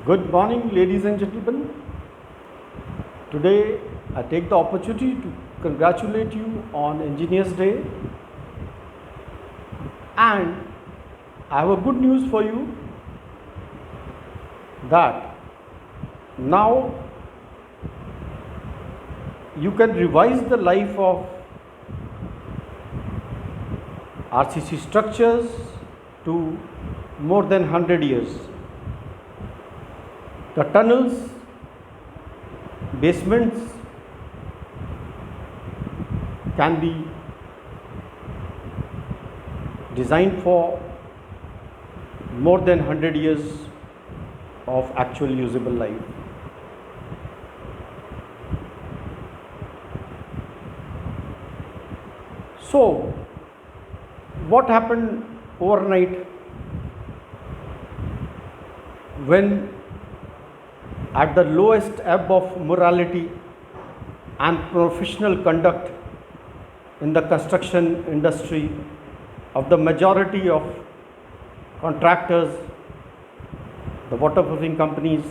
Good morning, ladies and gentlemen. Today, I take the opportunity to congratulate you on Engineers Day, and I have a good news for you that now you can revise the life of RCC structures to more than 100 years. The tunnels, basements can be designed for more than 100 years of actual usable life. So, what happened overnight when at the lowest ebb of morality and professional conduct in the construction industry of the majority of contractors, the waterproofing companies,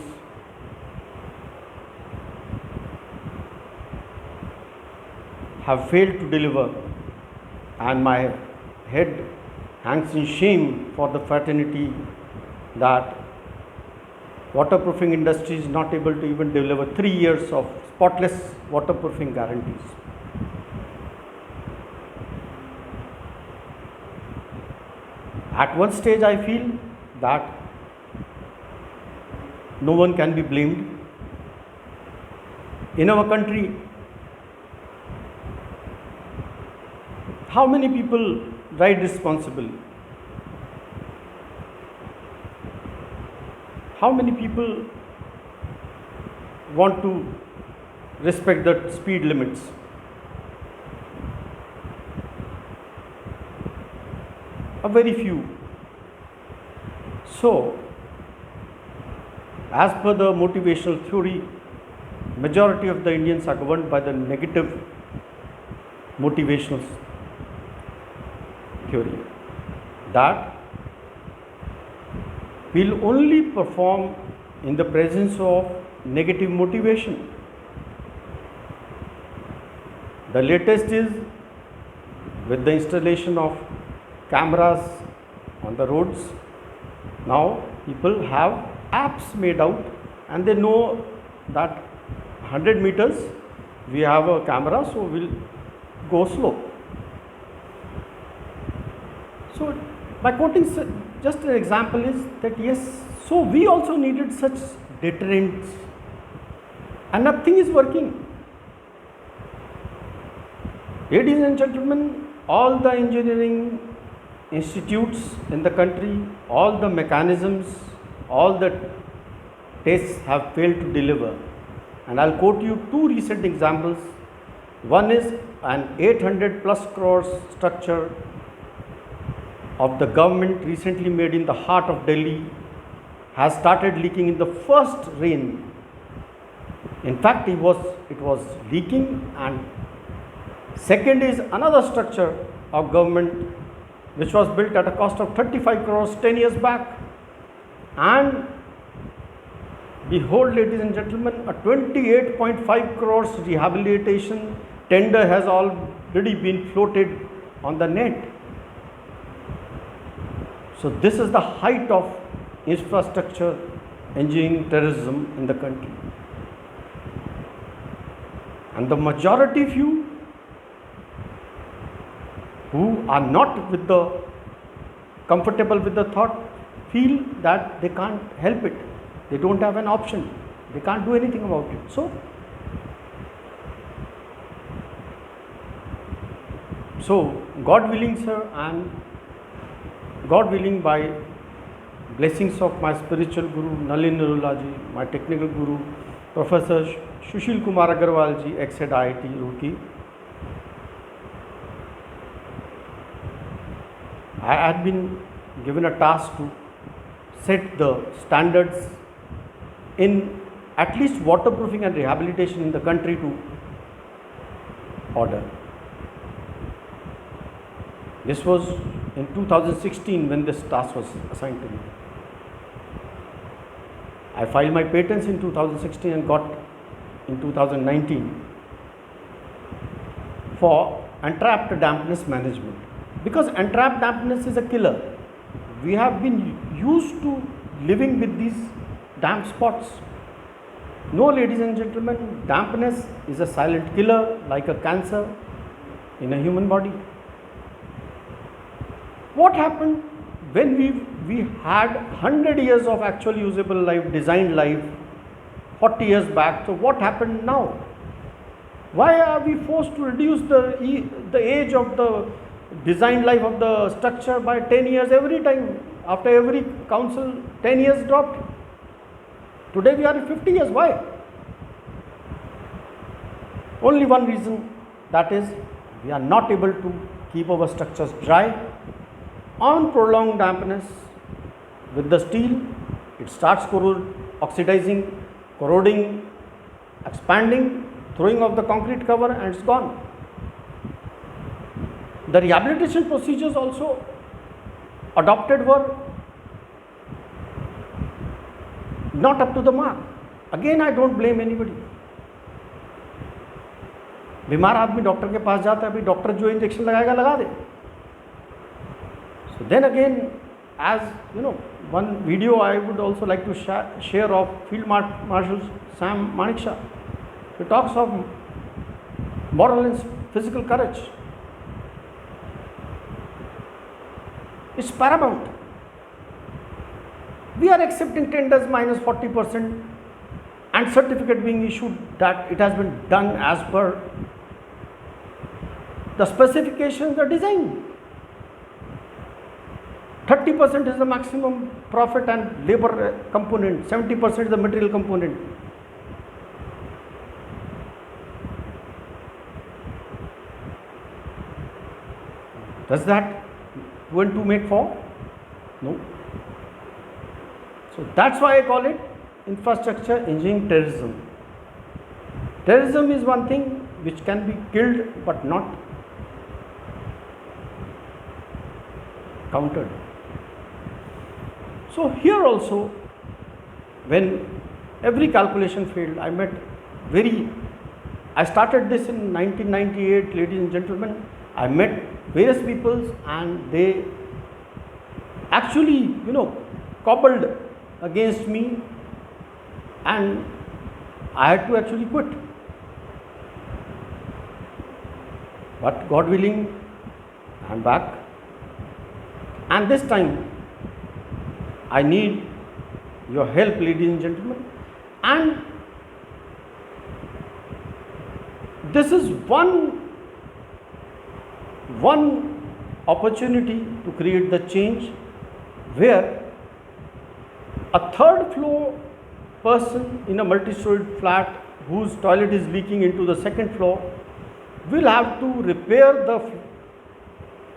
have failed to deliver, and my head hangs in shame for the fraternity that waterproofing industry is not able to even deliver 3 years of spotless waterproofing guarantees. At one stage I feel that no one can be blamed. In our country, how many people ride responsibly? How many people want to respect the speed limits? A very few. So, as per the motivational theory, majority of the Indians are governed by the negative motivational theory, that will only perform in the presence of negative motivation. The latest is with the installation of cameras on the roads. Now people have apps made out and they know that 100 meters we have a camera, so we'll go slow. So by quoting just an example is that yes, so we also needed such deterrents, and nothing is working. Ladies and gentlemen, all the engineering institutes in the country, all the mechanisms, all the tests have failed to deliver. And I'll quote you two recent examples. One is an 800 plus crores structure of the government recently made in the heart of Delhi has started leaking in the first rain. In fact, it was leaking. And second is another structure of government which was built at a cost of 35 crores 10 years back, and behold, ladies and gentlemen, a 28.5 crores rehabilitation tender has already been floated on the net. So this is the height of infrastructure engineering terrorism in the country. And the majority few who are not comfortable with the thought feel that they can't help it. They don't have an option. They can't do anything about it. So God willing, sir, and God willing, by blessings of my spiritual guru Nalin Nirula ji, my technical guru Professor Sushil Kumar Agarwal ji, ex-head IIT Roorkee, I had been given a task to set the standards in at least waterproofing and rehabilitation in the country to order. This was in 2016 when this task was assigned to me. I filed my patents in 2016 and got in 2019 for entrapped dampness management, because entrapped dampness is a killer. We have been used to living with these damp spots. No, ladies and gentlemen, dampness is a silent killer like a cancer in a human body. What happened when we had 100 years of actual usable life, designed life 40 years back? So what happened now? Why are we forced to reduce the age of the design life of the structure by 10 years every time? After every council, 10 years dropped. Today we are at 50 years. Why? Only one reason, that is we are not able to keep our structures dry. On prolonged dampness with the steel, it starts oxidizing, corroding, expanding, throwing off the concrete cover, and it's gone. The rehabilitation procedures also adopted were not up to the mark. Again, I don't blame anybody. बीमार आदमी doctor के पास जाता है, अभी doctor जो injection लगाएगा लगा दे. So then again, as you know, one video I would also like to share of Field Marshal Sam Manekshaw. He talks of moral and physical courage. It's paramount. We are accepting tenders minus 40% and certificate being issued that it has been done as per the specifications, the design. 30% is the maximum profit and labor component, 70% is the material component. Does that 2 and 2 make 4? No. So that's why I call it infrastructure engineering terrorism. Terrorism is one thing which can be killed but not countered. So here also, when every calculation failed, I started this in 1998, ladies and gentlemen. I met various people and they actually, cobbled against me, and I had to actually quit. But God willing, I'm back. And this time, I need your help, ladies and gentlemen. And this is one opportunity to create the change where a third floor person in a multi-storied flat whose toilet is leaking into the second floor will have to repair the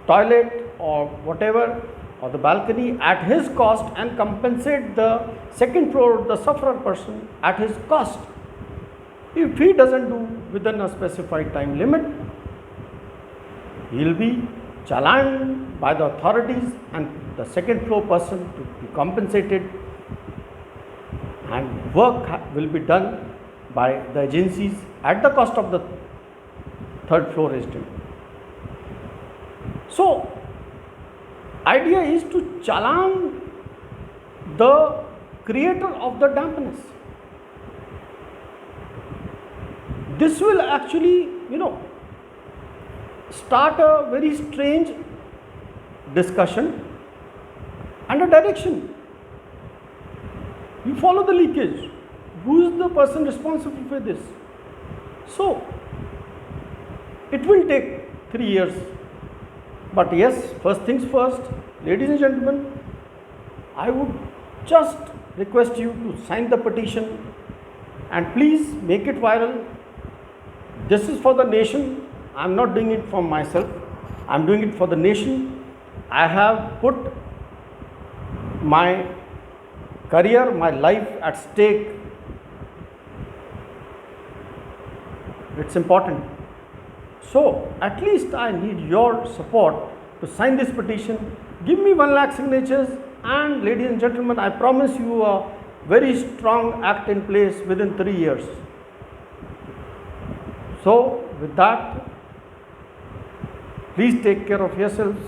toilet or whatever, or the balcony at his cost, and compensate the second floor, the sufferer person, at his cost. If he doesn't do within a specified time limit, he will be challaned by the authorities, and the second floor person to be compensated, and work will be done by the agencies at the cost of the third floor resident. So, idea is to challan the creator of the dampness. This will actually, start a very strange discussion and a direction. You follow the leakage. Who is the person responsible for this? So, it will take 3 years. But yes, first things first, ladies and gentlemen, I would just request you to sign the petition and please make it viral. This is for the nation. I am not doing it for myself. I am doing it for the nation. I have put my career, my life at stake. It's important. So, at least I need your support to sign this petition. Give me 1 lakh signatures, and ladies and gentlemen, I promise you a very strong act in place within 3 years. So, with that, please take care of yourselves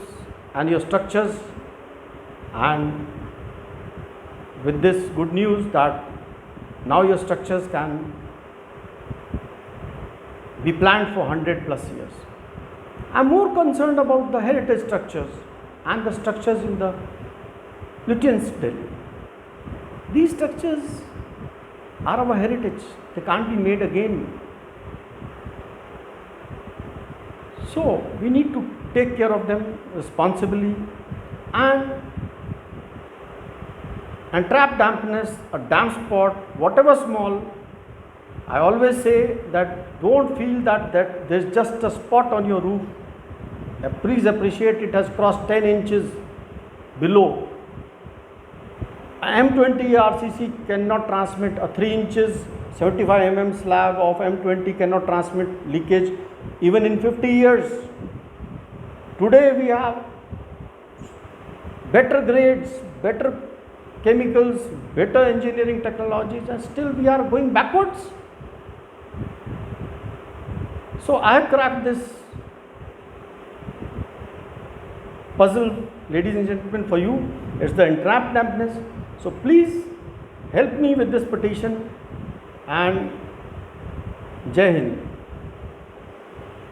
and your structures, and with this good news that now your structures can be planned for 100 plus years. I am more concerned about the heritage structures and the structures in the Lutyens Delhi. These structures are our heritage, they can't be made again. So, we need to take care of them responsibly, and trap dampness, a damp spot, whatever small, I always say that don't feel that there's just a spot on your roof. Please appreciate it has crossed 10 inches below. M20 RCC cannot transmit a 3 inches 75 mm slab of M20 cannot transmit leakage even in 50 years. Today we have better grades, better chemicals, better engineering technologies, and still we are going backwards. So I have cracked this puzzle, ladies and gentlemen, for you. It's the entrapped dampness. So please help me with this petition, and Jai Hind.